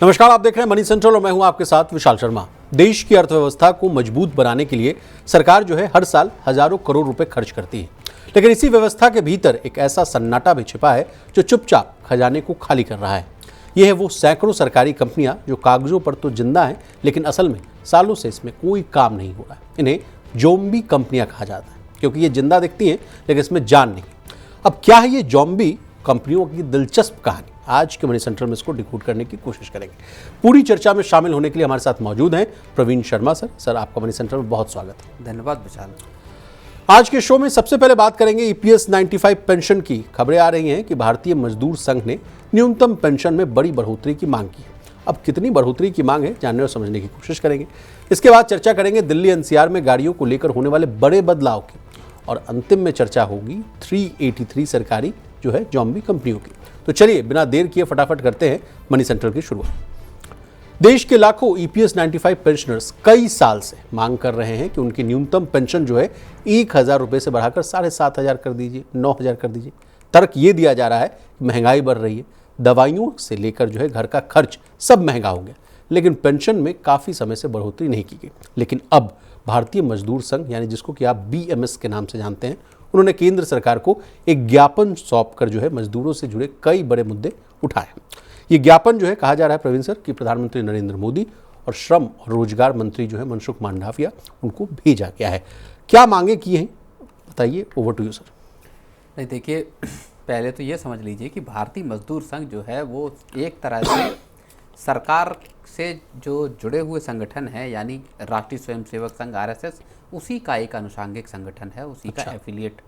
नमस्कार, आप देख रहे हैं मनी सेंट्रल और मैं हूं आपके साथ विशाल शर्मा। देश की अर्थव्यवस्था को मजबूत बनाने के लिए सरकार जो है हर साल हजारों करोड़ रुपए खर्च करती है, लेकिन इसी व्यवस्था के भीतर एक ऐसा सन्नाटा भी छिपा है जो चुपचाप खजाने को खाली कर रहा है। यह है वो सैकड़ों सरकारी कंपनियां जो कागजों पर तो जिंदा हैं, लेकिन असल में सालों से इसमें कोई काम नहीं हो रहा है। इन्हें जोम्बी कंपनियां कहा जाता है क्योंकि ये जिंदा दिखती हैं लेकिन इसमें जान नहीं। अब क्या है ये जोम्बी कंपनियों की दिलचस्प कहानी? आज के मनी सेंट्रल में इसको डिकोड करने की कोशिश करेंगे। पूरी चर्चा में शामिल होने के लिए हमारे साथ मौजूद हैं प्रवीण शर्मा सर। सर, आपका मनी सेंट्रल में बहुत स्वागत है। धन्यवाद विशाल। आज के शो में सबसे पहले बात करेंगे ईपीएस 95 पेंशन की। खबरें आ रही हैं कि भारतीय मजदूर संघ ने न्यूनतम पेंशन में बड़ी बढ़ोतरी की मांग की है। अब कितनी बढ़ोतरी की मांग है, जानने और समझने की कोशिश करेंगे। इसके बाद चर्चा करेंगे दिल्ली एनसीआर में गाड़ियों को लेकर होने वाले बड़े बदलाव की, और अंतिम में चर्चा होगी 383 सरकारी जो है जॉम्बी कंपनियों की। तो चलिए बिना देर किए फटाफट करते हैं मनी सेंट्रल की शुरुआत। देश के लाखों ईपीएस 95 पेंशनर्स कई साल से मांग कर रहे हैं कि उनकी न्यूनतम पेंशन जो है 1,000 रुपये से बढ़ाकर 7,500 कर दीजिए, 9,000 कर दीजिए। तर्क ये दिया जा रहा है कि महंगाई बढ़ रही है, दवाइयों से लेकर जो है घर का खर्च सब महंगा हो गया, लेकिन पेंशन में काफ़ी समय से बढ़ोतरी नहीं की गई। लेकिन अब भारतीय मजदूर संघ, यानी जिसको कि आप बीएमएस के नाम से जानते हैं, उन्होंने केंद्र सरकार को एक ज्ञापन सौंपकर जो है मजदूरों से जुड़े कई बड़े मुद्दे उठाए। ये ज्ञापन जो है, कहा जा रहा है प्रवीण सर, कि प्रधानमंत्री नरेंद्र मोदी और श्रम और रोजगार मंत्री जो है मनसुख मांडविया, उनको भेजा गया है। क्या मांगे की हैं, बताइए। Over to you sir. नहीं, देखिए, पहले तो ये समझ लीजिए कि भारतीय मजदूर संघ जो है वो एक तरह से सरकार से जो जुड़े हुए संगठन है, यानी राष्ट्रीय स्वयंसेवक संघ आरएसएस, उसी का एक अनुषांगिक संगठन है, उसी का एफिलिएट,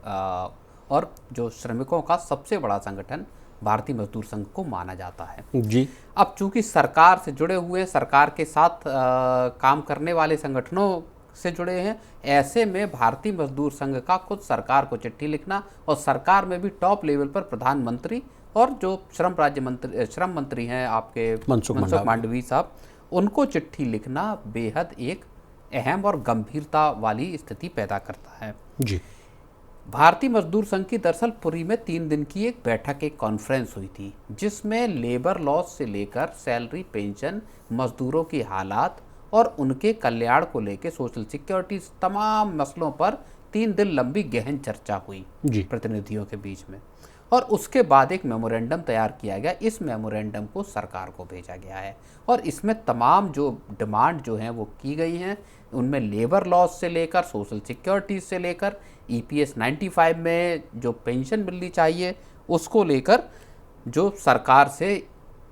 और जो श्रमिकों का सबसे बड़ा संगठन भारतीय मजदूर संघ को माना जाता है जी। अब चूंकि सरकार से जुड़े हुए, सरकार के साथ काम करने वाले संगठनों से जुड़े हैं, ऐसे में भारतीय मजदूर संघ का खुद सरकार को चिट्ठी लिखना, और सरकार में भी टॉप लेवल पर प्रधानमंत्री और जो श्रम मंत्री हैं आपके मनसुख मांडवी साहब, उनको चिट्ठी लिखना बेहद एक अहम और गंभीरता वाली स्थिति पैदा करता है जी। भारतीय मजदूर संघ की दरअसल पुरी में 3 दिन की एक बैठक, एक कॉन्फ्रेंस हुई थी, जिसमें लेबर लॉस से लेकर सैलरी, पेंशन, मजदूरों की हालात और उनके कल्याण को लेकर सोशल सिक्योरिटी, तमाम मसलों पर 3 दिन लंबी गहन चर्चा हुई प्रतिनिधियों के बीच में। और उसके बाद एक मेमोरेंडम तैयार किया गया। इस मेमोरेंडम को सरकार को भेजा गया है, और इसमें तमाम जो डिमांड जो हैं वो की गई हैं। उनमें लेबर लॉस से लेकर सोशल सिक्योरिटी से लेकर ईपीएस 95 में जो पेंशन मिलनी चाहिए, उसको लेकर जो सरकार से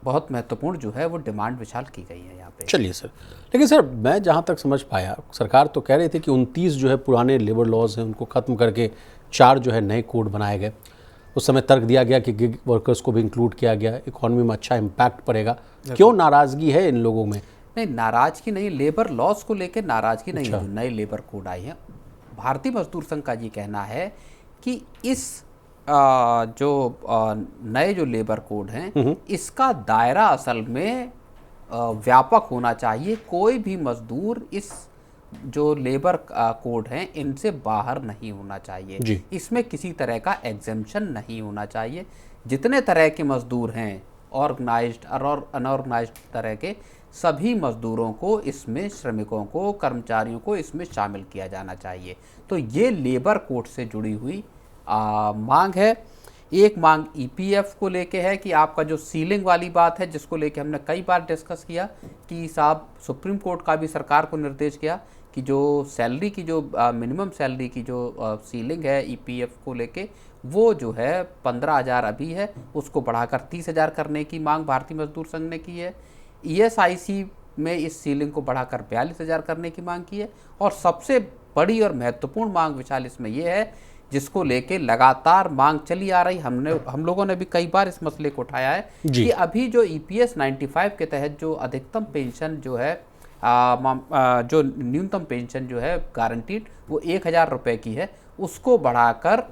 बहुत महत्वपूर्ण जो है वो डिमांड विशाल की गई है यहाँ पे। चलिए सर, लेकिन सर मैं जहाँ तक समझ पाया, सरकार तो कह रही थी कि 29 जो है पुराने लेबर लॉज हैं उनको ख़त्म करके 4 जो है नए कोड बनाए गए। उस समय तर्क दिया गया कि गिग वर्कर्स को भी इंक्लूड किया गया, इकोनॉमी में अच्छा इम्पैक्ट पड़ेगा। क्यों नाराज़गी है इन लोगों में? नहीं, नाराज़गी नहीं, लेबर लॉस को लेकर नाराज़गी नहीं है। जो नए लेबर कोड आए हैं, भारतीय मजदूर संघ का ये कहना है कि इस जो नए जो लेबर कोड हैं, इसका दायरा असल में व्यापक होना चाहिए। कोई भी मजदूर इस जो लेबर कोड हैं इनसे बाहर नहीं होना चाहिए। इसमें किसी तरह का एग्जेम्पशन नहीं होना चाहिए। जितने तरह के मजदूर हैं, ऑर्गेनाइज्ड और अनऑर्गेनाइज्ड तरह के, सभी मजदूरों को इसमें, श्रमिकों को, कर्मचारियों को इसमें शामिल किया जाना चाहिए। तो ये लेबर कोड से जुड़ी हुई मांग है। एक मांग ईपीएफ को लेके है कि आपका जो सीलिंग वाली बात है, जिसको लेके हमने कई बार डिस्कस किया कि साहब, सुप्रीम कोर्ट का भी सरकार को निर्देश किया कि जो सैलरी की, जो मिनिमम सैलरी की जो सीलिंग है ईपीएफ को लेके, वो जो है 15,000 अभी है, उसको बढ़ाकर 30,000 करने की मांग भारतीय मजदूर संघ ने की है। ईएसआईसी में इस सीलिंग को बढ़ाकर 42,000 करने की मांग की है। और सबसे बड़ी और महत्वपूर्ण मांग विशाल इसमें यह है, जिसको लेके लगातार मांग चली आ रही, हम लोगों ने भी कई बार इस मसले को उठाया है कि अभी जो ईपीएस 95 के तहत जो अधिकतम पेंशन जो है, जो न्यूनतम पेंशन जो है गारंटीड, वो 1,000 रुपये की है, उसको बढ़ाकर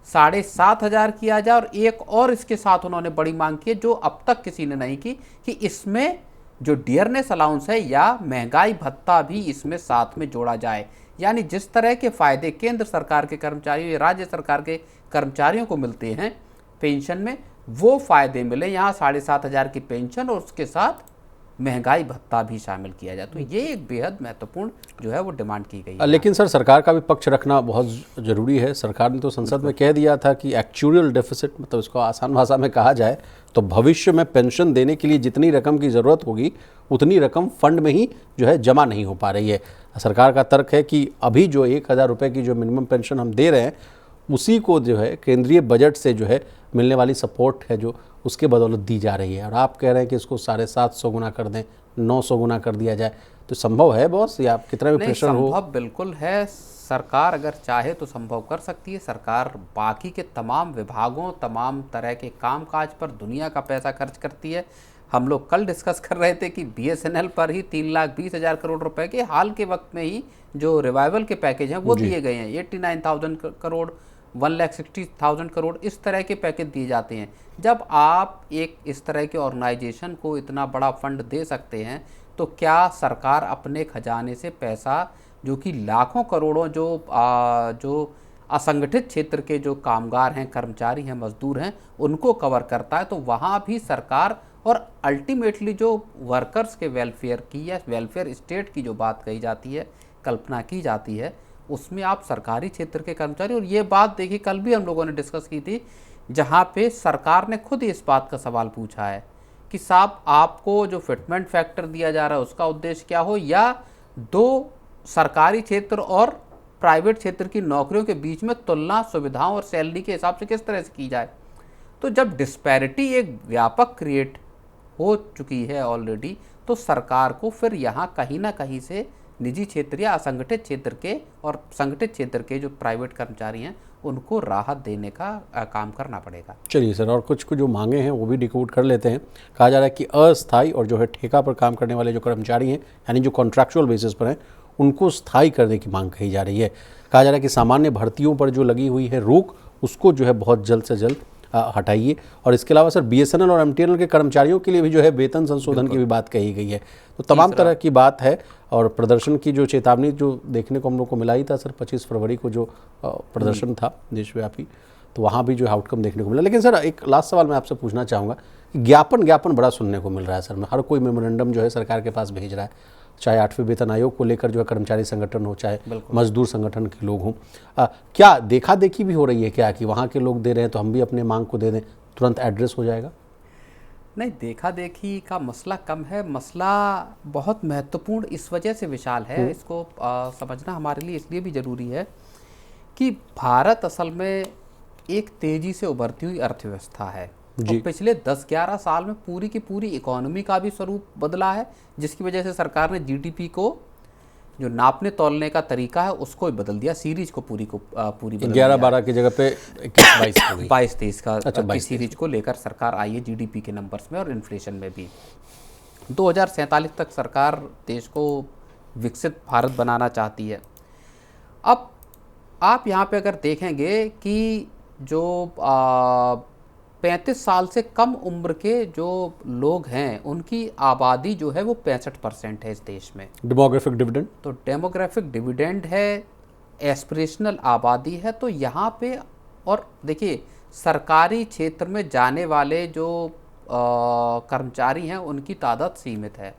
7,500 किया जाए। और एक और इसके साथ उन्होंने बड़ी मांग की है, जो अब तक किसी ने नहीं की, कि इसमें जो डियरनेस अलाउंस है या महंगाई भत्ता भी इसमें साथ में जोड़ा जाए। यानी जिस तरह के फ़ायदे केंद्र सरकार के कर्मचारियों या राज्य सरकार के कर्मचारियों को मिलते हैं पेंशन में, वो फ़ायदे मिले यहाँ। 7,500 की पेंशन और उसके साथ महंगाई भत्ता भी शामिल किया जाए। तो ये एक बेहद महत्वपूर्ण जो है वो डिमांड की गई है। लेकिन सर, सरकार का भी पक्ष रखना बहुत ज़रूरी है। सरकार ने तो संसद में कह दिया था कि एक्चुअल डेफिसिट, मतलब इसको आसान भाषा में कहा जाए तो भविष्य में पेंशन देने के लिए जितनी रकम की ज़रूरत होगी उतनी रकम फंड में ही जो है जमा नहीं हो पा रही है। सरकार का तर्क है कि अभी जो 1,000 रुपये की जो मिनिमम पेंशन हम दे रहे हैं उसी को जो है केंद्रीय बजट से जो है मिलने वाली सपोर्ट है जो उसके बदौलत दी जा रही है, और आप कह रहे हैं कि इसको 750 गुना कर दें, 900 गुना कर दिया जाए। तो संभव है बॉस, या कितना भी प्रेशर हो? संभव बिल्कुल है। सरकार अगर चाहे तो संभव कर सकती है। सरकार बाकी के तमाम विभागों, तमाम तरह के कामकाज पर दुनिया का पैसा खर्च करती है। हम लोग कल डिस्कस कर रहे थे कि BSNL पर ही 3,20,000 करोड़ रुपए के हाल के वक्त में ही जो रिवाइवल के पैकेज हैं वो दिए गए हैं। 89,000 करोड़, 1,60,000 करोड़, इस तरह के पैकेज दिए जाते हैं। जब आप एक इस तरह के ऑर्गेनाइजेशन को इतना बड़ा फंड दे सकते हैं तो क्या सरकार अपने खजाने से पैसा, जो कि लाखों करोड़ों जो असंगठित क्षेत्र के जो कामगार हैं, कर्मचारी हैं, मजदूर हैं, उनको कवर करता है, तो वहाँ भी सरकार और अल्टीमेटली जो वर्कर्स के वेलफेयर की या वेलफेयर स्टेट की जो बात कही जाती है, कल्पना की जाती है, उसमें आप सरकारी क्षेत्र के कर्मचारी, और ये बात देखिए कल भी हम लोगों ने डिस्कस की थी जहाँ पे सरकार ने खुद इस बात का सवाल पूछा है कि साहब आपको जो फिटमेंट फैक्टर दिया जा रहा है उसका उद्देश्य क्या हो, या दो सरकारी क्षेत्र और प्राइवेट क्षेत्र की नौकरियों के बीच में तुलना सुविधाओं और सैलरी के हिसाब से किस तरह से की जाए। तो जब डिस्पैरिटी एक व्यापक क्रिएट हो चुकी है ऑलरेडी, तो सरकार को फिर यहाँ कहीं ना कहीं से निजी क्षेत्र या असंगठित क्षेत्र के और संगठित क्षेत्र के जो प्राइवेट कर्मचारी हैं उनको राहत देने का काम करना पड़ेगा। चलिए सर, और कुछ जो मांगे हैं वो भी डिकोड कर लेते हैं। कहा जा रहा है कि अस्थायी और जो है ठेका पर काम करने वाले जो कर्मचारी हैं, यानी जो कॉन्ट्रैक्चुअल बेसिस पर हैं, उनको स्थायी करने की मांग कही जा रही है। कहा जा रहा है कि सामान्य भर्तियों पर जो लगी हुई है रोक, उसको जो है बहुत जल्द से जल्द हटाइए। और इसके अलावा सर BSNL और MTNL के कर्मचारियों के लिए भी जो है वेतन संशोधन की भी बात कही गई है। तो तमाम तरह की बात है, और प्रदर्शन की जो चेतावनी जो देखने को हम लोग को मिला ही था सर, 25 फरवरी को जो प्रदर्शन था देशव्यापी, तो वहाँ भी जो आउटकम देखने को मिला। लेकिन सर एक लास्ट सवाल मैं आपसे पूछना चाहूँगा कि ज्ञापन बड़ा सुनने को मिल रहा है सर। हर कोई मेमोरेंडम जो है सरकार के पास भेज रहा है, चाहे 8वें वेतन आयोग को लेकर जो है कर्मचारी संगठन हो, चाहे मजदूर संगठन के लोग हों। क्या देखा देखी भी हो रही है क्या कि वहाँ के लोग दे रहे हैं तो हम भी अपने मांग को दे दें, तुरंत एड्रेस हो जाएगा? नहीं, देखा देखी का मसला कम है, मसला बहुत महत्वपूर्ण इस वजह से विशाल है। इसको समझना हमारे लिए इसलिए भी ज़रूरी है कि भारत असल में एक तेज़ी से उभरती हुई अर्थव्यवस्था है। और पिछले 10-11 साल में पूरी की पूरी इकोनॉमी का भी स्वरूप बदला है, जिसकी वजह से सरकार ने GDP को जो नापने तोलने का तरीका है उसको भी बदल दिया, सीरीज को पूरी बदल 11-12 की जगह पे 22-23 का सीरीज को लेकर सरकार आई है GDP के नंबर्स में और इन्फ्लेशन में भी। 2047 तक सरकार देश को विकसित भारत बनाना चाहती है। अब आप यहाँ पे अगर देखेंगे कि जो 35 साल से कम उम्र के जो लोग हैं उनकी आबादी जो है वो 65% है इस देश में। डेमोग्राफिक डिविडेंड, तो डेमोग्राफिक डिविडेंड है, एस्पिरेशनल आबादी है। तो यहाँ पे, और देखिए सरकारी क्षेत्र में जाने वाले जो कर्मचारी हैं उनकी तादाद सीमित है।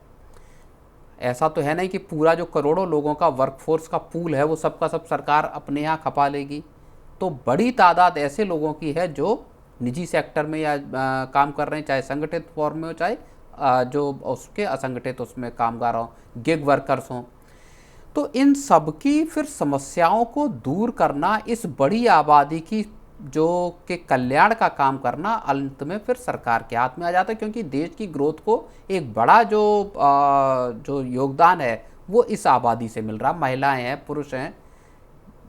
ऐसा तो है नहीं कि पूरा जो करोड़ों लोगों का वर्कफोर्स का पूल है वो सबका सब सरकार अपने यहाँ खपा लेगी। तो बड़ी तादाद ऐसे लोगों की है जो निजी सेक्टर में या काम कर रहे हैं, चाहे संगठित फॉर्म में हो, चाहे जो उसके असंगठित उसमें कामगार हों, गिग वर्कर्स हों। तो इन सब की फिर समस्याओं को दूर करना, इस बड़ी आबादी की जो के कल्याण का काम करना अंत में फिर सरकार के हाथ में आ जाता है, क्योंकि देश की ग्रोथ को एक बड़ा जो योगदान है वो इस आबादी से मिल रहा। महिलाएं हैं, पुरुष हैं,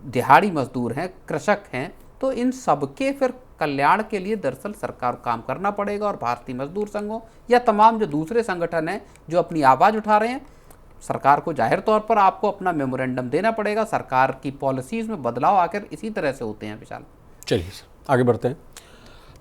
दिहाड़ी मजदूर हैं, कृषक हैं। तो इन सबके फिर कल्याण के लिए दरअसल सरकार को काम करना पड़ेगा, और भारतीय मजदूर संघों या तमाम जो दूसरे संगठन हैं जो अपनी आवाज़ उठा रहे हैं, सरकार को जाहिर तौर पर आपको अपना मेमोरेंडम देना पड़ेगा। सरकार की पॉलिसीज़ में बदलाव आखिर इसी तरह से होते हैं। विशाल, चलिए सर आगे बढ़ते हैं।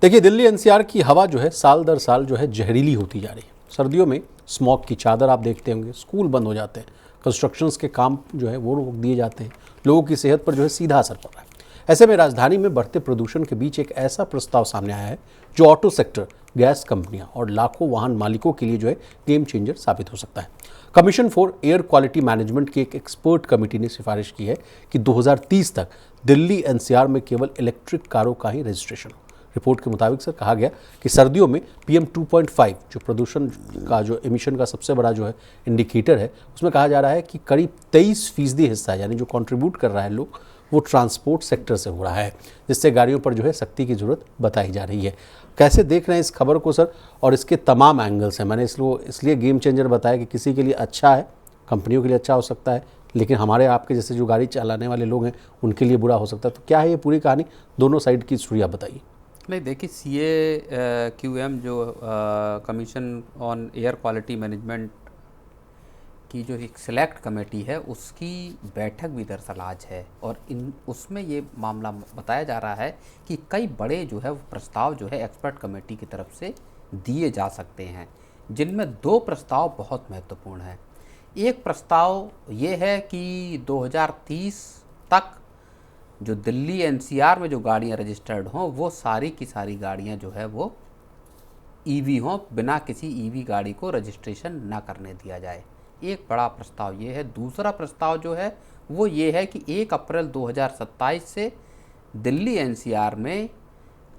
देखिए, दिल्ली NCR की हवा जो है साल दर साल जो है जहरीली होती जा रही है। सर्दियों में स्मॉग की चादर आप देखते होंगे, स्कूल बंद हो जाते हैं, कंस्ट्रक्शंस के काम जो है वो रोक दिए जाते हैं, लोगों की सेहत पर जो है सीधा असर पड़ रहा है। ऐसे में राजधानी में बढ़ते प्रदूषण के बीच एक ऐसा प्रस्ताव सामने आया है जो ऑटो सेक्टर, गैस कंपनियां और लाखों वाहन मालिकों के लिए जो है गेम चेंजर साबित हो सकता है। Commission for air quality management की एक एक्सपर्ट कमेटी ने सिफारिश की है कि 2030 तक दिल्ली एनसीआर में केवल इलेक्ट्रिक कारों का ही रजिस्ट्रेशन हो। रिपोर्ट के मुताबिक सर कहा गया कि सर्दियों में PM 2.5 जो प्रदूषण का जो एमिशन का सबसे बड़ा जो है इंडिकेटर है, उसमें कहा जा रहा है कि करीब 23% हिस्सा यानी जो कंट्रीब्यूट कर रहा है लोग, वो ट्रांसपोर्ट सेक्टर से हो रहा है, जिससे गाड़ियों पर जो है सख्ती की जरूरत बताई जा रही है। कैसे देख रहे हैं इस खबर को सर, और इसके तमाम एंगल्स हैं? मैंने इसलिए गेम चेंजर बताया कि किसी के लिए अच्छा है, कंपनियों के लिए अच्छा हो सकता है, लेकिन हमारे आपके जैसे जो गाड़ी चलाने वाले लोग हैं उनके लिए बुरा हो सकता है। तो क्या है ये पूरी कहानी, दोनों साइड की स्टोरी आप बताइए। नहीं, देखिए CAQM जो commission on air quality management की जो एक सेलेक्ट कमेटी है, उसकी बैठक भी दरअसल आज है, और उसमें ये मामला बताया जा रहा है कि कई बड़े जो है वो प्रस्ताव जो है एक्सपर्ट कमेटी की तरफ से दिए जा सकते हैं, जिनमें 2 प्रस्ताव बहुत महत्वपूर्ण हैं। एक प्रस्ताव ये है कि 2030 तक जो दिल्ली एनसीआर में जो गाड़ियाँ रजिस्टर्ड हों, वो सारी की सारी गाड़ियाँ जो है वो EV हों, बिना किसी EV गाड़ी को रजिस्ट्रेशन ना करने दिया जाए। एक बड़ा प्रस्ताव ये है। दूसरा प्रस्ताव जो है वो ये है कि 1 अप्रैल 2027 से दिल्ली एनसीआर में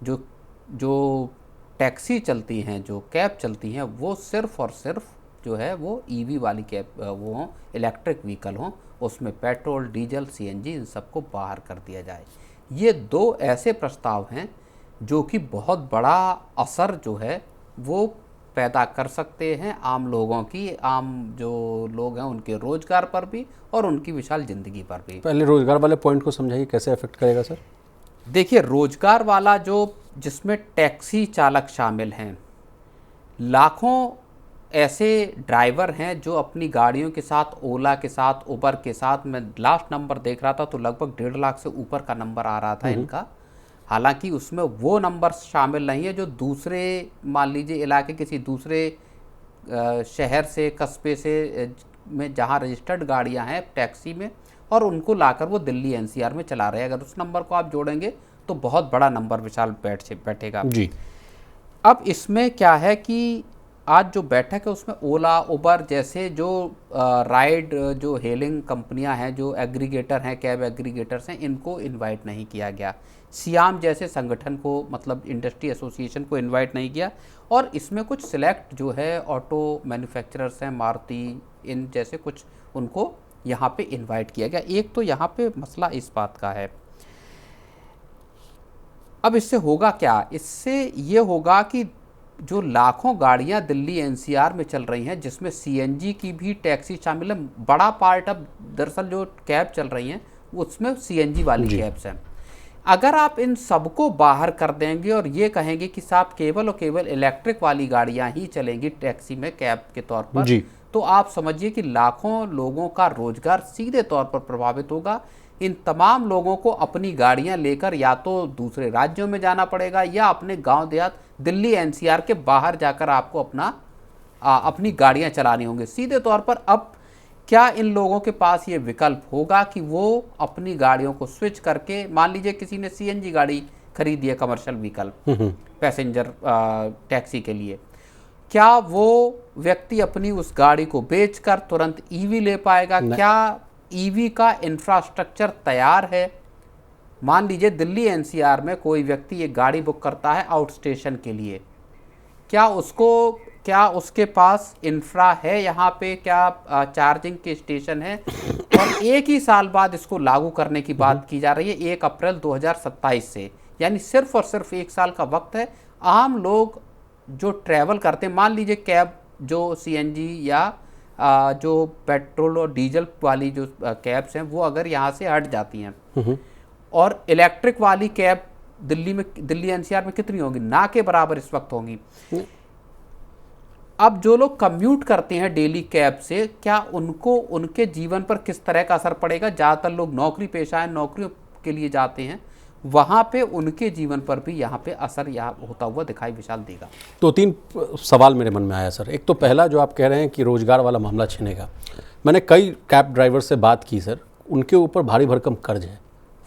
जो टैक्सी चलती हैं, जो कैब चलती हैं, वो सिर्फ़ और सिर्फ जो है वो EV वाली कैब वो हों, इलेक्ट्रिक व्हीकल हों, उसमें पेट्रोल, डीजल, CNG इन सबको बाहर कर दिया जाए। ये 2 ऐसे प्रस्ताव हैं जो कि बहुत बड़ा असर जो है वो पैदा कर सकते हैं आम लोगों की, आम जो लोग हैं उनके रोजगार पर भी और उनकी विशाल ज़िंदगी पर भी। पहले रोजगार वाले पॉइंट को समझाइए, कैसे अफेक्ट करेगा सर? देखिए, रोजगार वाला जिसमें टैक्सी चालक शामिल हैं, लाखों ऐसे ड्राइवर हैं जो अपनी गाड़ियों के साथ, ओला के साथ, उबर के साथ, मैं लास्ट नंबर देख रहा था तो लगभग 1.5 लाख से ऊपर का नंबर आ रहा था इनका। हालांकि उसमें वो नंबर शामिल नहीं है जो दूसरे, मान लीजिए इलाके किसी दूसरे शहर से, कस्बे से में जहां रजिस्टर्ड गाड़ियां हैं टैक्सी में, और उनको लाकर वो दिल्ली एनसीआर में चला रहे हैं। अगर उस नंबर को आप जोड़ेंगे तो बहुत बड़ा नंबर विशाल बैठेगा जी। अब इसमें क्या है कि आज जो बैठक है उसमें ओला, उबर जैसे जो राइड, जो हेलिंग कंपनियां हैं, जो एग्रीगेटर हैं, कैब एग्रीगेटर्स हैं, इनको इनवाइट नहीं किया गया। सियाम जैसे संगठन को, मतलब इंडस्ट्री एसोसिएशन को इनवाइट नहीं किया, और इसमें कुछ सिलेक्ट जो है ऑटो मैन्युफैक्चरर्स हैं, मारुति, इन जैसे कुछ, उनको यहाँ पे इनवाइट किया गया। एक तो यहाँ पे मसला इस बात का है। अब इससे होगा क्या? इससे ये होगा कि जो लाखों गाड़ियां दिल्ली एनसीआर में चल रही हैं, जिसमें CNG की भी टैक्सी शामिल है, बड़ा पार्ट अब दरअसल जो कैब चल रही हैं उसमें CNG वाली कैब्स हैं। अगर आप इन सबको बाहर कर देंगे और ये कहेंगे कि साहब केवल और केवल इलेक्ट्रिक वाली गाड़ियां ही चलेंगी टैक्सी में, कैब के तौर पर, तो आप समझिए कि लाखों लोगों का रोजगार सीधे तौर पर प्रभावित होगा। इन तमाम लोगों को अपनी गाड़ियां लेकर या तो दूसरे राज्यों में जाना पड़ेगा, या अपने गांव देहात, दिल्ली एनसीआर के बाहर जाकर आपको अपनी गाड़ियां चलानी होंगी सीधे तौर पर। अब क्या इन लोगों के पास ये विकल्प होगा कि वो अपनी गाड़ियों को स्विच करके, मान लीजिए किसी ने CNG गाड़ी खरीदी है, कमर्शियल व्हीकल, पैसेंजर टैक्सी के लिए, क्या वो व्यक्ति अपनी उस गाड़ी को बेचकर तुरंत EV ले पाएगा? क्या EV का इंफ्रास्ट्रक्चर तैयार है? मान लीजिए दिल्ली एनसीआर में कोई व्यक्ति एक गाड़ी बुक करता है आउट स्टेशन के लिए, क्या उसके पास इंफ्रा है यहाँ पे? क्या चार्जिंग के स्टेशन है? और 1 ही साल बाद इसको लागू करने की बात की जा रही है, 1 अप्रैल 2027 से, यानी सिर्फ और सिर्फ 1 साल का वक्त है। आम लोग जो ट्रैवल करते हैं, मान लीजिए कैब जो CNG या जो पेट्रोल और डीजल वाली जो कैब्स हैं, वो अगर यहाँ से हट जाती हैं, और इलेक्ट्रिक वाली कैब दिल्ली एनसीआर में कितनी होंगी? ना के बराबर इस वक्त होंगी। अब जो लोग कम्यूट करते हैं डेली कैब से, क्या उनको, उनके जीवन पर किस तरह का असर पड़ेगा? ज़्यादातर लोग नौकरी पेशा हैं, नौकरियों के लिए जाते हैं, वहाँ पे उनके जीवन पर भी यहाँ पे असर यहाँ होता हुआ दिखाई विशाल देगा। 2-3 सवाल मेरे मन में आया सर। एक तो पहला जो आप कह रहे हैं कि रोजगार वाला मामला छिनेगा, मैंने कई कैब ड्राइवर से बात की सर, उनके ऊपर भारी भरकम कर्ज है,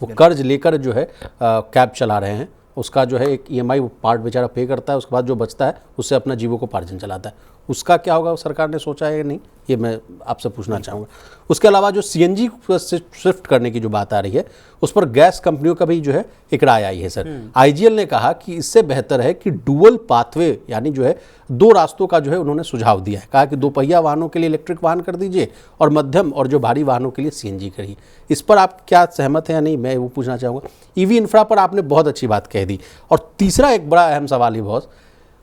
वो कर्ज लेकर जो है कैब चला रहे हैं, उसका जो है एक ईएमआई पार्ट बेचारा पे करता है, उसके बाद जो बचता है उससे अपना जीविकोपार्जन चलाता है। उसका क्या होगा, सरकार ने सोचा है या नहीं, ये मैं आपसे पूछना चाहूँगा। उसके अलावा जो सीएनजी शिफ्ट करने की जो बात आ रही है, उस पर गैस कंपनियों का भी जो है एक राय आई है सर। आईजीएल ने कहा कि इससे बेहतर है कि डुअल पाथवे, यानी जो है 2 रास्तों का जो है उन्होंने सुझाव दिया है। कहा कि 2 पहिया वाहनों के लिए इलेक्ट्रिक वाहन कर दीजिए और मध्यम और जो भारी वाहनों के लिए सीएनजी करिए। इस पर आप क्या सहमत हैं या नहीं, मैं वो पूछना चाहूँगा। ईवी इंफ्रा पर आपने बहुत अच्छी बात कह दी। और तीसरा एक बड़ा अहम सवाल ही बॉस,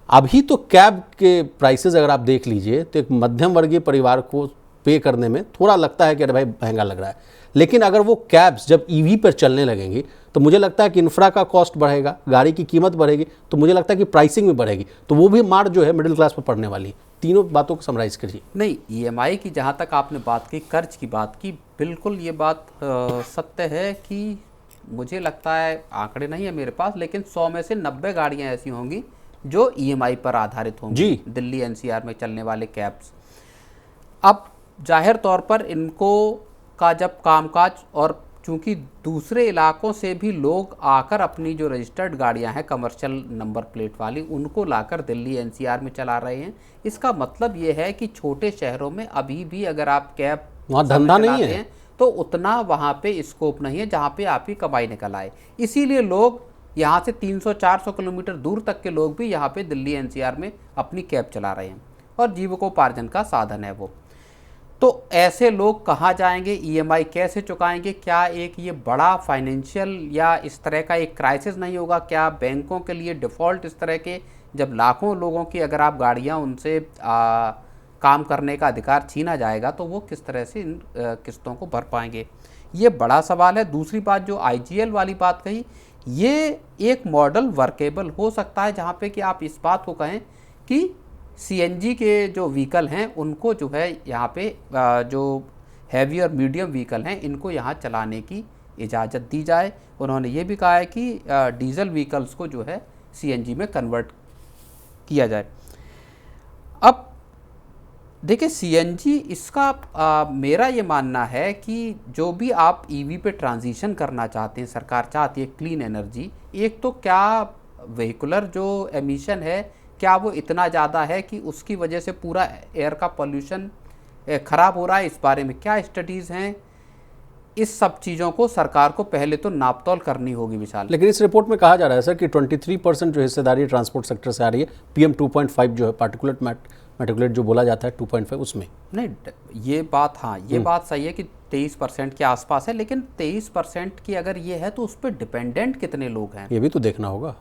अभी तो कैब के प्राइसेस अगर आप देख लीजिए तो एक मध्यम वर्गीय परिवार को पे करने में थोड़ा लगता है कि अरे भाई महंगा लग रहा है, लेकिन अगर वो कैब्स जब ईवी पर चलने लगेंगी तो मुझे लगता है कि इंफ्रा का कॉस्ट बढ़ेगा, गाड़ी की कीमत बढ़ेगी, तो मुझे लगता है कि प्राइसिंग भी बढ़ेगी, तो वो भी मार जो है मिडिल क्लास पर पड़ने वाली है। तीनों बातों को समराइज करिए। नहीं, ईएमआई की जहाँ तक आपने बात की, कर्ज की बात की, बिल्कुल ये बात सत्य है कि मुझे लगता है, आंकड़े नहीं है मेरे पास, लेकिन 100 में से 90 गाड़ियाँ ऐसी होंगी जो ईएमआई पर आधारित होंगी, दिल्ली एनसीआर में चलने वाले कैब्स। अब जाहिर तौर पर इनको का जब कामकाज, और चूंकि दूसरे इलाकों से भी लोग आकर अपनी जो रजिस्टर्ड गाड़ियां हैं कमर्शियल नंबर प्लेट वाली, उनको लाकर दिल्ली एनसीआर में चला रहे हैं, इसका मतलब ये है कि छोटे शहरों में अभी भी अगर आप कैब वहाँ धंधा नहीं है तो उतना वहाँ पे स्कोप नहीं है जहाँ पे आपकी कमाई निकल आए। इसीलिए लोग यहाँ से 300-400 किलोमीटर दूर तक के लोग भी यहाँ पे दिल्ली एनसीआर में अपनी कैब चला रहे हैं और जीविकोपार्जन का साधन है वो। तो ऐसे लोग कहाँ जाएंगे, ईएमआई कैसे चुकाएंगे? क्या एक ये बड़ा फाइनेंशियल या इस तरह का एक क्राइसिस नहीं होगा? क्या बैंकों के लिए डिफ़ॉल्ट इस तरह के, जब लाखों लोगों की अगर आप गाड़ियाँ उनसे काम करने का अधिकार छीना जाएगा तो वो किस तरह से इन किस्तों को भर पाएंगे? ये बड़ा सवाल है। दूसरी बात जो आईजीएल वाली बात कही, ये एक मॉडल वर्केबल हो सकता है जहाँ पे कि आप इस बात को कहें कि सीएनजी के जो व्हीकल हैं उनको जो है यहाँ पे जो हैवी और मीडियम व्हीकल हैं इनको यहाँ चलाने की इजाज़त दी जाए। उन्होंने ये भी कहा है कि डीजल व्हीकल्स को जो है सीएनजी में कन्वर्ट किया जाए। अब देखिए सीएनजी, इसका मेरा ये मानना है कि जो भी आप ईवी पे ट्रांजिशन करना चाहते हैं, सरकार चाहती है क्लीन एनर्जी, एक तो क्या व्हीकुलर जो एमिशन है क्या वो इतना ज़्यादा है कि उसकी वजह से पूरा एयर का पोल्यूशन ख़राब हो रहा है? इस बारे में क्या स्टडीज़ हैं? इस सब चीज़ों को सरकार को पहले तो नापतोल करनी होगी विशाल। लेकिन इस रिपोर्ट में कहा जा रहा है सर कि 23% जो हिस्सेदारी ट्रांसपोर्ट सेक्टर से आ रही है, PM 2.5 जो है पार्टिकुलेट मेटिकुलेट जो बोला जाता है 2.5 उसमें। नहीं, ये बात, हाँ ये बात सही है कि 23% के आसपास है, लेकिन 23% की अगर ये है तो उस पर डिपेंडेंट कितने लोग हैं ये भी तो देखना होगा।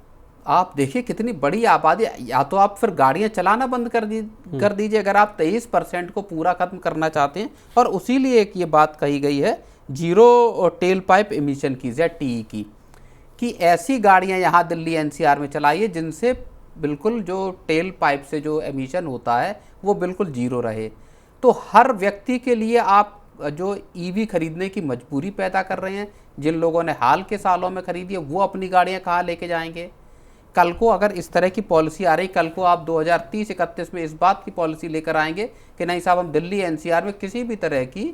आप देखिए कितनी बड़ी आबादी, या तो आप फिर गाड़ियां चलाना बंद कर दीजिए अगर आप 23% को पूरा खत्म करना चाहते हैं। और उसी लिए एक ये बात कही गई है जीरो टेल पाइप एमिशन की, ZTE की, कि ऐसी गाड़ियां यहाँ दिल्ली एनसीआर में चलाइए जिनसे बिल्कुल जो टेल पाइप से जो एमिशन होता है वो बिल्कुल जीरो रहे। तो हर व्यक्ति के लिए आप जो ईवी खरीदने की मजबूरी पैदा कर रहे हैं। जिन लोगों ने हाल के सालों में खरीदी है वो अपनी गाड़ियाँ कहाँ लेके जाएंगे? कल को अगर इस तरह की पॉलिसी आ रही, कल को आप 2030-31 में इस बात की पॉलिसी लेकर आएंगे कि नहीं साहब, हम दिल्ली एनसीआर में किसी भी तरह की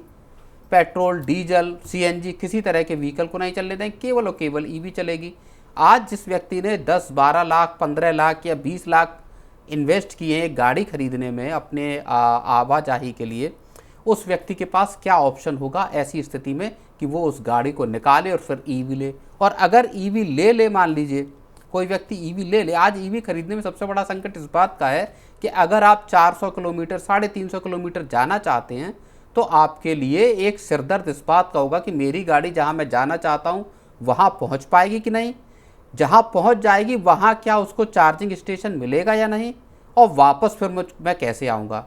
पेट्रोल, डीजल, सीएनजी किसी तरह के व्हीकल को नहीं चलने देंगे, केवल और केवल ईवी चलेगी। आज जिस व्यक्ति ने 10-12 लाख, 15 लाख या 20 लाख इन्वेस्ट किए हैं गाड़ी खरीदने में अपने आवाजाही के लिए, उस व्यक्ति के पास क्या ऑप्शन होगा ऐसी स्थिति में कि वो उस गाड़ी को निकाले और फिर ईवी ले? और अगर ईवी ले, मान लीजिए कोई व्यक्ति ईवी ले, आज ईवी खरीदने में सबसे बड़ा संकट इस बात का है कि अगर आप 400 किलोमीटर, 350 किलोमीटर जाना चाहते हैं तो आपके लिए एक सिरदर्द इस बात का होगा कि मेरी गाड़ी जहां मैं जाना चाहता हूं वहां पहुंच पाएगी कि नहीं, जहां पहुंच जाएगी वहां क्या उसको चार्जिंग स्टेशन मिलेगा या नहीं, और वापस फिर मैं कैसे आऊँगा?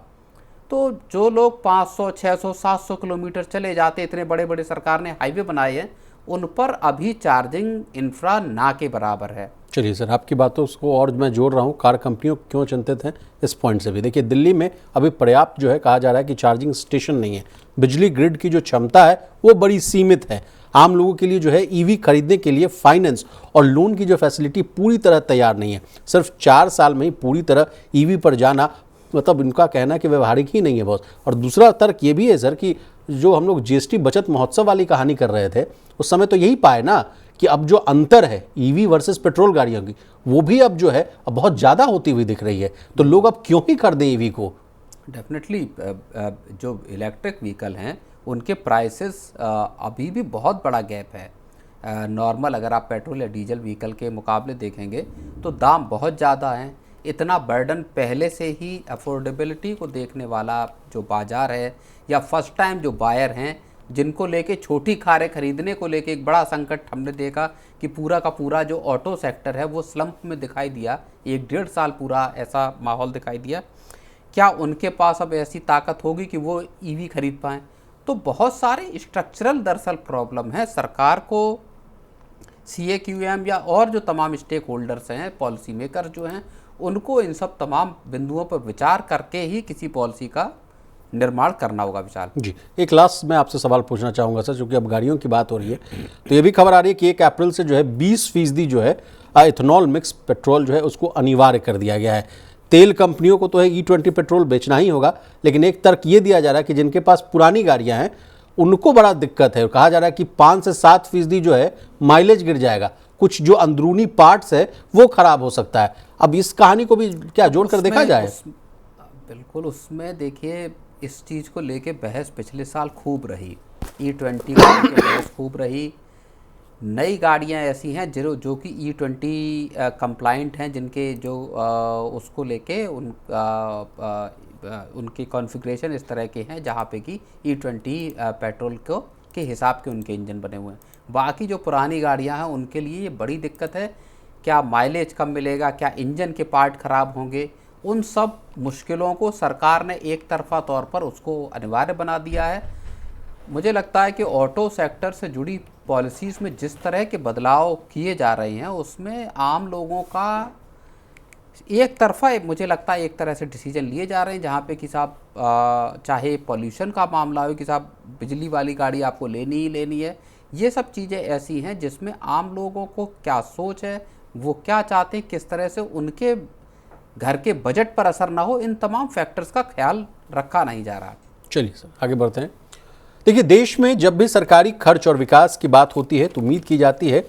तो जो लोग 500, 600, 700 किलोमीटर चले जाते, इतने बड़े बड़े सरकार ने हाईवे बनाए हैं, उन पर अभी चार्जिंग इंफ्रा ना के बराबर है। चलिए सर, आपकी बातों को और मैं जोड़ रहा हूँ, कार कंपनियों क्यों चिंतित हैं इस पॉइंट से भी। देखिए दिल्ली में अभी पर्याप्त जो है कहा जा रहा है कि चार्जिंग स्टेशन नहीं है, बिजली ग्रिड की जो क्षमता है वो बड़ी सीमित है। आम लोगों के लिए जो है ईवी खरीदने के लिए फाइनेंस और लोन की जो फैसिलिटी पूरी तरह तैयार नहीं है। सिर्फ 4 साल में ही पूरी तरह ईवी पर जाना मतलब इनका कहना है कि व्यवहारिक ही नहीं है बॉस। और दूसरा तर्क ये भी है सर कि जो हम लोग जीएसटी बचत महोत्सव वाली कहानी कर रहे थे उस समय तो यही पाए ना कि अब जो अंतर है ईवी वर्सेस पेट्रोल गाड़ियों की, वो भी अब जो है अब बहुत ज़्यादा होती हुई दिख रही है। तो लोग अब क्यों ही कर दें ईवी को? डेफिनेटली जो इलेक्ट्रिक व्हीकल हैं उनके प्राइसेस अभी भी बहुत बड़ा गैप है। नॉर्मल अगर आप पेट्रोल या डीजल व्हीकल के मुकाबले देखेंगे तो दाम बहुत ज़्यादा हैं। इतना बर्डन पहले से ही अफोर्डेबिलिटी को देखने वाला जो बाज़ार है या फर्स्ट टाइम जो बायर हैं जिनको लेके छोटी कारें खरीदने को लेके एक बड़ा संकट हमने देखा कि पूरा का पूरा जो ऑटो सेक्टर है वो स्लंप में दिखाई दिया। 1-1.5 साल पूरा ऐसा माहौल दिखाई दिया। क्या उनके पास अब ऐसी ताकत होगी कि वो ईवी खरीद पाएँ? तो बहुत सारे स्ट्रक्चरल दरअसल प्रॉब्लम है। सरकार को CAQM या और जो तमाम स्टेक होल्डर्स हैं, पॉलिसी मेकर जो हैं, उनको इन सब तमाम बिंदुओं पर विचार करके ही किसी पॉलिसी का निर्माण करना होगा। विशाल जी, एक लास्ट मैं आपसे सवाल पूछना चाहूँगा सर, क्योंकि अब गाड़ियों की बात हो रही है तो ये भी खबर आ रही है कि 1 अप्रैल से जो है 20% जो है इथेनॉल मिक्स पेट्रोल जो है उसको अनिवार्य कर दिया गया है। तेल कंपनियों को तो है E20 पेट्रोल बेचना ही होगा, लेकिन एक तर्क ये दिया जा रहा है कि जिनके पास पुरानी गाड़ियाँ हैं उनको बड़ा दिक्कत है। कहा जा रहा है कि 5 से 7% जो है माइलेज गिर जाएगा, कुछ जो अंदरूनी पार्ट्स है वो खराब हो सकता है। अब इस कहानी को भी क्या जोड़कर देखा जाए? बिल्कुल, उसमें देखिए इस चीज़ को लेके बहस पिछले साल खूब रही। E20 को लेके बहस खूब रही। नई गाड़ियां ऐसी हैं जो कि E20 कंप्लाइंट हैं, जिनके जो उसको लेके उनके कॉन्फ़िगरेशन इस तरह के हैं जहाँ पे कि E20 पेट्रोल को के हिसाब के उनके इंजन बने हुए हैं। बाकी जो पुरानी गाड़ियां हैं उनके लिए ये बड़ी दिक्कत है। क्या माइलेज कम मिलेगा, क्या इंजन के पार्ट ख़राब होंगे, उन सब मुश्किलों को सरकार ने एक तरफा तौर पर उसको अनिवार्य बना दिया है। मुझे लगता है कि ऑटो सेक्टर से जुड़ी पॉलिसीज़ में जिस तरह के बदलाव किए जा रहे हैं उसमें आम लोगों का एक तरफा मुझे लगता है एक तरह से डिसीजन लिए जा रहे हैं, जहाँ पे कि साहब चाहे पोल्यूशन का मामला हो कि साहब बिजली वाली गाड़ी आपको लेनी ही लेनी है। ये सब चीज़ें ऐसी हैं जिसमें आम लोगों को क्या सोच है, वो क्या चाहते हैं, किस तरह से उनके घर के बजट पर असर ना हो, इन तमाम फैक्टर्स का ख्याल रखा नहीं जा रहा। चलिए सर आगे बढ़ते हैं। देखिए, देश में जब भी सरकारी खर्च और विकास की बात होती है तो उम्मीद की जाती है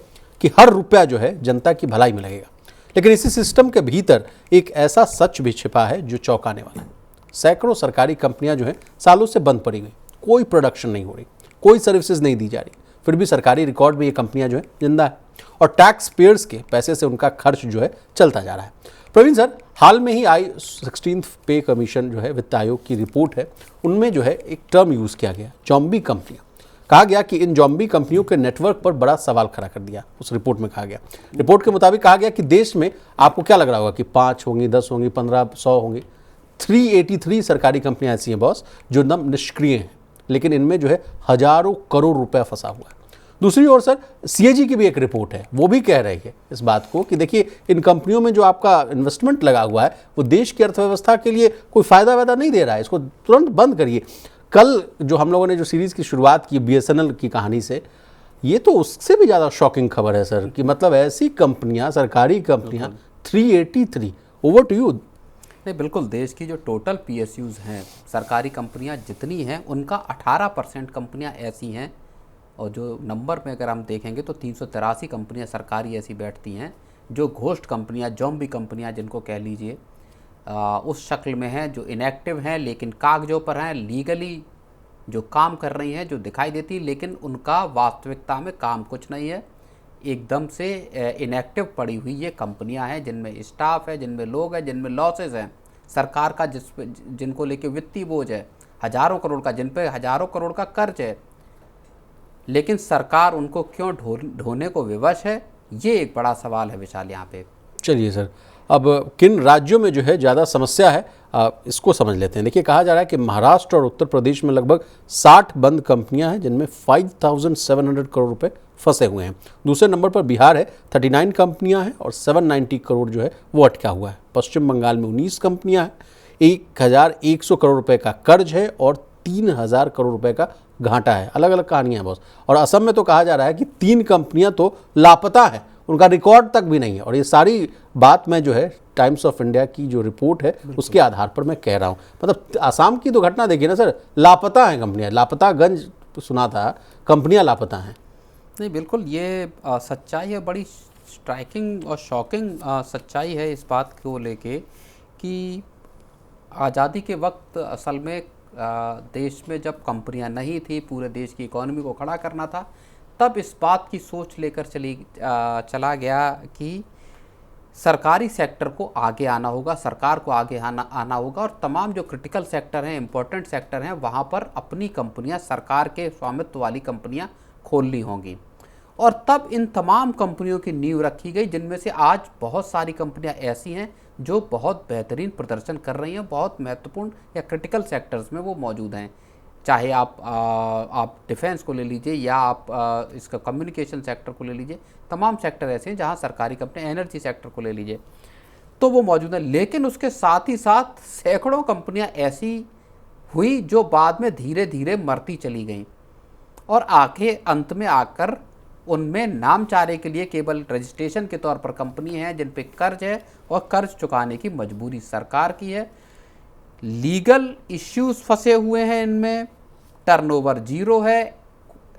कि हर रुपया जो है जनता की भलाई में लगेगा, लेकिन इसी सिस्टम के भीतर एक ऐसा सच भी छिपा है जो चौंकाने वाला है। सैकड़ों सरकारी कंपनियां जो हैं सालों से बंद पड़ी हुई, कोई प्रोडक्शन नहीं हो रही, कोई सर्विसेज नहीं दी जा रही, फिर भी सरकारी रिकॉर्ड में ये कंपनियां जो है जिंदा है और टैक्स पेयर्स के पैसे से उनका खर्च जो है चलता जा रहा है। प्रवीण सर, हाल में ही आई 16th पे कमीशन जो है वित्त आयोग की रिपोर्ट है, उनमें जो है एक टर्म यूज़ किया गया, जॉम्बी कंपनियां। कहा गया कि इन जॉम्बी कंपनियों के नेटवर्क पर बड़ा सवाल खड़ा कर दिया। उस रिपोर्ट में कहा गया, रिपोर्ट के मुताबिक कहा गया कि देश में आपको क्या लग रहा होगा कि 5 होंगी, 10 होंगी, 15, 100 होंगी, 383 सरकारी कंपनियां ऐसी हैं बॉस जो एकदम निष्क्रिय हैं, लेकिन इनमें जो है हजारों करोड़ रुपया फंसा हुआ है। दूसरी ओर सर, CAG की भी एक रिपोर्ट है, वो भी कह रही है इस बात को कि देखिए इन कंपनियों में जो आपका इन्वेस्टमेंट लगा हुआ है वो देश की अर्थव्यवस्था के लिए कोई फ़ायदा वायदा नहीं दे रहा है, इसको तुरंत बंद करिए। कल जो हम लोगों ने जो सीरीज़ की शुरुआत की BSNL की कहानी से, ये तो उससे भी ज़्यादा शॉकिंग खबर है सर कि मतलब ऐसी कंपनियाँ, सरकारी कंपनियाँ 383। Over to you. नहीं, बिल्कुल, देश की जो टोटल PSUs हैं, सरकारी कंपनियां जितनी हैं उनका 18% कंपनियां ऐसी हैं, और जो नंबर में अगर हम देखेंगे तो 383 कंपनियां सरकारी ऐसी बैठती हैं जो घोस्ट कंपनियां, जॉम्बी कंपनियां जिनको कह लीजिए, उस शक्ल में हैं, जो इनएक्टिव हैं लेकिन कागजों पर हैं, लीगली जो काम कर रही हैं, जो दिखाई देती, लेकिन उनका वास्तविकता में काम कुछ नहीं है। एकदम से इनएक्टिव पड़ी हुई ये कंपनियां हैं जिनमें स्टाफ है, जिनमें लोग हैं, जिनमें लॉसेज हैं, सरकार का जिनको लेके वित्तीय बोझ है हज़ारों करोड़ का, जिन पे हज़ारों करोड़ का कर्ज है, लेकिन सरकार उनको क्यों ढोने को विवश है, ये एक बड़ा सवाल है विशाल यहाँ पे। चलिए सर, अब किन राज्यों में जो है ज़्यादा समस्या है इसको समझ लेते हैं। देखिए, कहा जा रहा है कि महाराष्ट्र और उत्तर प्रदेश में लगभग 60 बंद कंपनियां हैं जिनमें 5,700 करोड़ रुपए फंसे हुए हैं। दूसरे नंबर पर बिहार है, 39 कंपनियां हैं और 790 करोड़ जो है वो अटका हुआ है। पश्चिम बंगाल में 19 कंपनियां हैं, 1,100 करोड़ रुपए का कर्ज है और 3,000 करोड़ रुपए का घाटा है। अलग अलग कहानियां बॉस। और असम में तो कहा जा रहा है कि 3 कंपनियां तो लापता हैं, उनका रिकॉर्ड तक भी नहीं है। और ये सारी बात मैं जो है टाइम्स ऑफ इंडिया की जो रिपोर्ट है उसके आधार पर मैं कह रहा हूँ। मतलब आसाम की तो घटना देखिए ना सर, लापता हैं कंपनियाँ, लापतागंज सुना था, कंपनियाँ लापता हैं। नहीं, बिल्कुल ये सच्चाई है, बड़ी स्ट्राइकिंग और शॉकिंग सच्चाई है इस बात को लेके कि आज़ादी के वक्त असल में देश में जब कंपनियां नहीं थी, पूरे देश की इकोनॉमी को खड़ा करना था, तब इस बात की सोच लेकर चला गया कि सरकारी सेक्टर को आगे आना होगा, सरकार को आगे आना होगा और तमाम जो क्रिटिकल सेक्टर हैं, इम्पोर्टेंट सेक्टर हैं, वहाँ पर अपनी कंपनियाँ, सरकार के स्वामित्व वाली कंपनियाँ खोलनी होंगी। और तब इन तमाम कंपनियों की नींव रखी गई, जिनमें से आज बहुत सारी कंपनियां ऐसी हैं जो बहुत बेहतरीन प्रदर्शन कर रही हैं, बहुत महत्वपूर्ण या क्रिटिकल सेक्टर्स में वो मौजूद हैं। चाहे आप डिफेंस को ले लीजिए या आप इसका कम्युनिकेशन सेक्टर को ले लीजिए, तमाम सेक्टर ऐसे हैं जहां सरकारी कंपनी, एनर्जी सेक्टर को ले लीजिए, तो वो मौजूद हैं। लेकिन उसके साथ ही साथ सैकड़ों कंपनियां ऐसी हुई जो बाद में धीरे धीरे मरती चली गईं और आखिर अंत में आकर उनमें नामचारे के लिए केवल रजिस्ट्रेशन के तौर पर कंपनी हैं जिन पे कर्ज है और कर्ज चुकाने की मजबूरी सरकार की है। लीगल इश्यूज फंसे हुए हैं इनमें, टर्नओवर जीरो है,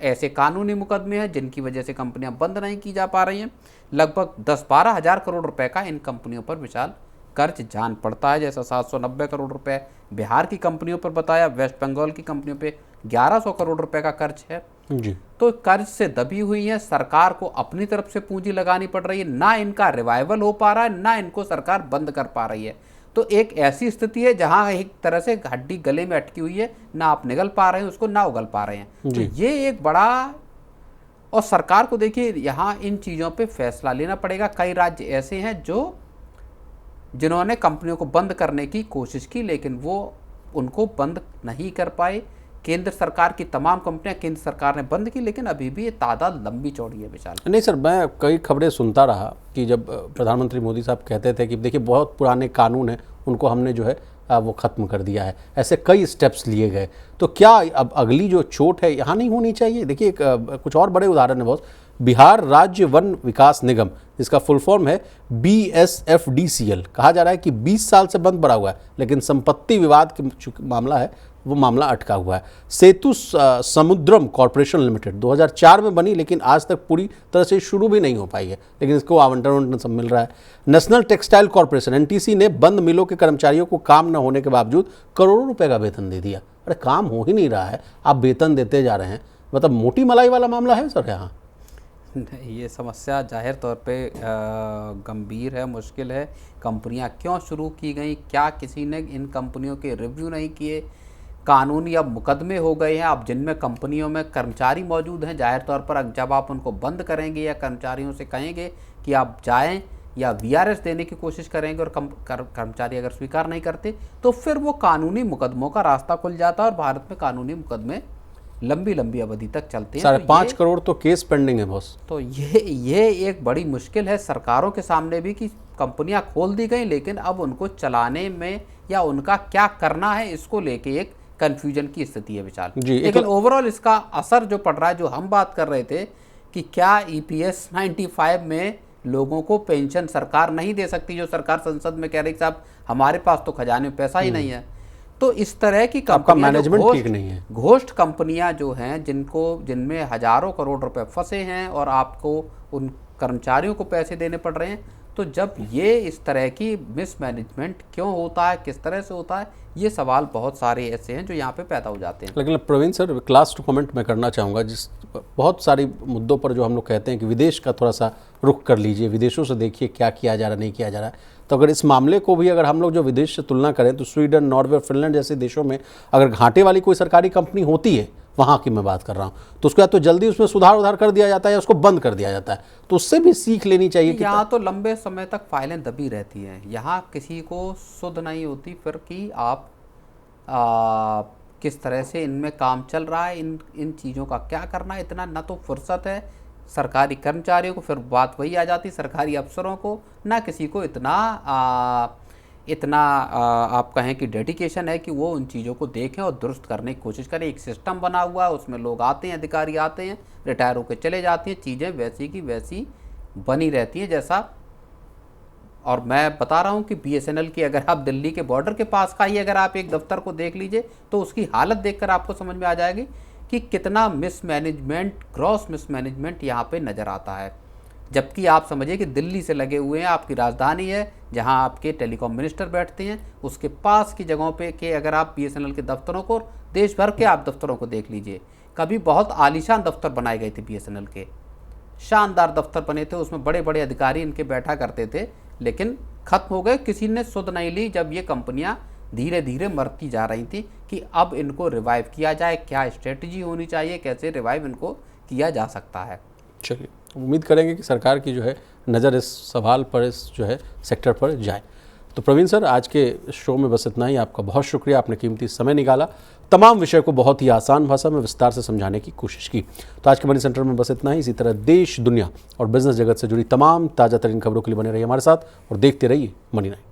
ऐसे कानूनी मुकदमे हैं जिनकी वजह से कंपनियां बंद नहीं की जा पा रही हैं। लगभग 10-12 हज़ार करोड़ रुपए का इन कंपनियों पर विशाल कर्ज जान पड़ता है, जैसा 790 करोड़ रुपए बिहार की कंपनियों पर बताया, वेस्ट बंगाल की कंपनियों पे 1100 करोड़ रुपए का कर्ज है जी। तो कर्ज से दबी हुई है, सरकार को अपनी तरफ से पूंजी लगानी पड़ रही है, ना इनका रिवाइवल हो पा रहा है, ना इनको सरकार बंद कर पा रही है। तो एक ऐसी स्थिति है जहां एक तरह से हड्डी गले में अटकी हुई है, ना आप निगल पा रहे हैं उसको, ना उगल पा रहे हैं। तो ये एक बड़ा, और सरकार को देखिए यहाँ इन चीज़ों पे फैसला लेना पड़ेगा। कई राज्य ऐसे हैं जिन्होंने कंपनियों को बंद करने की कोशिश की लेकिन वो उनको बंद नहीं कर पाए। केंद्र सरकार की तमाम कंपनियां केंद्र सरकार ने बंद की, लेकिन अभी भी ये तादाद लंबी चौड़ी है विशाल। नहीं सर, मैं कई खबरें सुनता रहा कि जब प्रधानमंत्री मोदी साहब कहते थे कि देखिए बहुत पुराने कानून हैं, उनको हमने जो है वो ख़त्म कर दिया है, ऐसे कई स्टेप्स लिए गए। तो क्या अब अगली जो चोट है यहाँ नहीं होनी चाहिए? देखिए कुछ और बड़े उदाहरण है बहुत। बिहार राज्य वन विकास निगम, जिसका फुल फॉर्म है BSFDCL, कहा जा रहा है कि 20 साल से बंद पड़ा हुआ है, लेकिन संपत्ति विवाद के मामला है, वो मामला अटका हुआ है। सेतु समुद्रम कॉरपोरेशन लिमिटेड 2004 में बनी, लेकिन आज तक पूरी तरह से शुरू भी नहीं हो पाई है, लेकिन इसको आवंटन सब मिल रहा है। नेशनल टेक्सटाइल कॉरपोरेशन NTC ने बंद मिलों के कर्मचारियों को काम न होने के बावजूद करोड़ों रुपए का वेतन दे दिया। अरे काम हो ही नहीं रहा है, आप वेतन देते जा रहे हैं, मतलब मोटी मलाई वाला मामला है सर यहाँ। ये समस्या जाहिर तौर पे गंभीर है, मुश्किल है। कंपनियां क्यों शुरू की गई, क्या किसी ने इन कंपनियों के रिव्यू नहीं किए, कानूनी अब मुकदमे हो गए हैं। अब जिनमें कंपनियों में कर्मचारी मौजूद हैं, जाहिर तौर पर जब आप उनको बंद करेंगे या कर्मचारियों से कहेंगे कि आप जाएं या VRS देने की कोशिश करेंगे और कर्मचारी अगर स्वीकार नहीं करते तो फिर वो कानूनी मुकदमों का रास्ता खुल जाता है और भारत में कानूनी मुकदमे लंबी लंबी अवधि तक चलते हैं। 5.5 करोड़ तो केस पेंडिंग है बॉस। तो ये एक बड़ी मुश्किल है सरकारों के सामने भी कि कंपनियां खोल दी गई, लेकिन अब उनको चलाने में या उनका क्या करना है इसको लेके एक कंफ्यूजन की स्थिति है विशाल। लेकिन ओवरऑल इसका असर जो पड़ रहा है, जो हम बात कर रहे थे कि क्या EPS 95 में लोगों को पेंशन सरकार नहीं दे सकती, जो सरकार संसद में कह रही साहब हमारे पास तो खजाने में पैसा ही नहीं है। तो इस तरह की मैनेजमेंट ठीक नहीं है, घोस्ट कंपनियां जो हैं जिनमें हजारों करोड़ रुपए फंसे हैं और आपको उन कर्मचारियों को पैसे देने पड़ रहे हैं, तो जब ये इस तरह की मिसमैनेजमेंट क्यों होता है, किस तरह से होता है, ये सवाल बहुत सारे ऐसे हैं जो यहाँ पे पैदा हो जाते हैं। लेकिन Praveen sir, class two comment मैं करना चाहूँगा, जिस बहुत सारी मुद्दों पर जो हम लोग कहते हैं कि विदेश का थोड़ा सा रुख कर लीजिए, विदेशों से देखिए क्या किया जा रहा नहीं किया जा रहा है। तो अगर इस मामले को भी अगर हम लोग जो विदेश से तुलना करें तो स्वीडन, नॉर्वे, फिनलैंड जैसे देशों में अगर घाटे वाली कोई सरकारी कंपनी होती है, वहाँ की मैं बात कर रहा हूँ, तो उसके बाद तो जल्दी उसमें सुधार कर दिया जाता है या उसको बंद कर दिया जाता है। तो उससे भी सीख लेनी चाहिए। यहाँ तो लंबे समय तक फाइलें दबी रहती हैं, यहाँ किसी को सुध नहीं होती फिर कि आप किस तरह से इनमें काम चल रहा है, इन चीज़ों का क्या करना है। इतना ना तो फुर्सत है सरकारी कर्मचारियों को, फिर बात वही आ जाती सरकारी अफसरों को, ना किसी को इतना आप कहें कि डेडिकेशन है कि वो उन चीज़ों को देखें और दुरुस्त करने की कोशिश करें। एक सिस्टम बना हुआ है, उसमें लोग आते हैं, अधिकारी आते हैं, रिटायर होकर चले जाते हैं, चीज़ें वैसी की वैसी बनी रहती हैं। जैसा और मैं बता रहा हूं कि बीएसएनएल की अगर आप दिल्ली के बॉर्डर के पास का ही अगर आप एक दफ्तर को देख लीजिए तो उसकी हालत देखकर आपको समझ में आ जाएगी कि कितना मिसमैनेजमेंट, ग्रॉस मिसमैनेजमेंट यहाँ पे नज़र आता है। जबकि आप समझिए कि दिल्ली से लगे हुए हैं, आपकी राजधानी है जहाँ आपके टेलीकॉम मिनिस्टर बैठते हैं, उसके पास की जगहों पे के अगर आप बीएसएनएल के दफ्तरों को, देश भर के आप दफ्तरों को देख लीजिए। कभी बहुत आलीशान दफ्तर बनाए गए थे बीएसएनएल के, शानदार दफ्तर बने थे, उसमें बड़े बड़े अधिकारी इनके बैठा करते थे, लेकिन खत्म हो गए। किसी ने सुध नहीं ली जब ये कंपनियां धीरे धीरे मरती जा रही थी कि अब इनको रिवाइव किया जाए, क्या स्ट्रेटजी होनी चाहिए, कैसे रिवाइव इनको किया जा सकता है। चलिए, उम्मीद करेंगे कि सरकार की जो है नज़र इस सवाल पर, इस जो है सेक्टर पर जाए। तो प्रवीण सर, आज के शो में बस इतना ही। आपका बहुत शुक्रिया, आपने कीमती समय निकाला, तमाम विषय को बहुत ही आसान भाषा में विस्तार से समझाने की कोशिश की। तो आज के मनी सेंटर में बस इतना ही। इसी तरह देश, दुनिया और बिजनेस जगत से जुड़ी तमाम ताज़ा तरीन खबरों के लिए बने रहिए हमारे साथ और देखते रहिए मनी 9।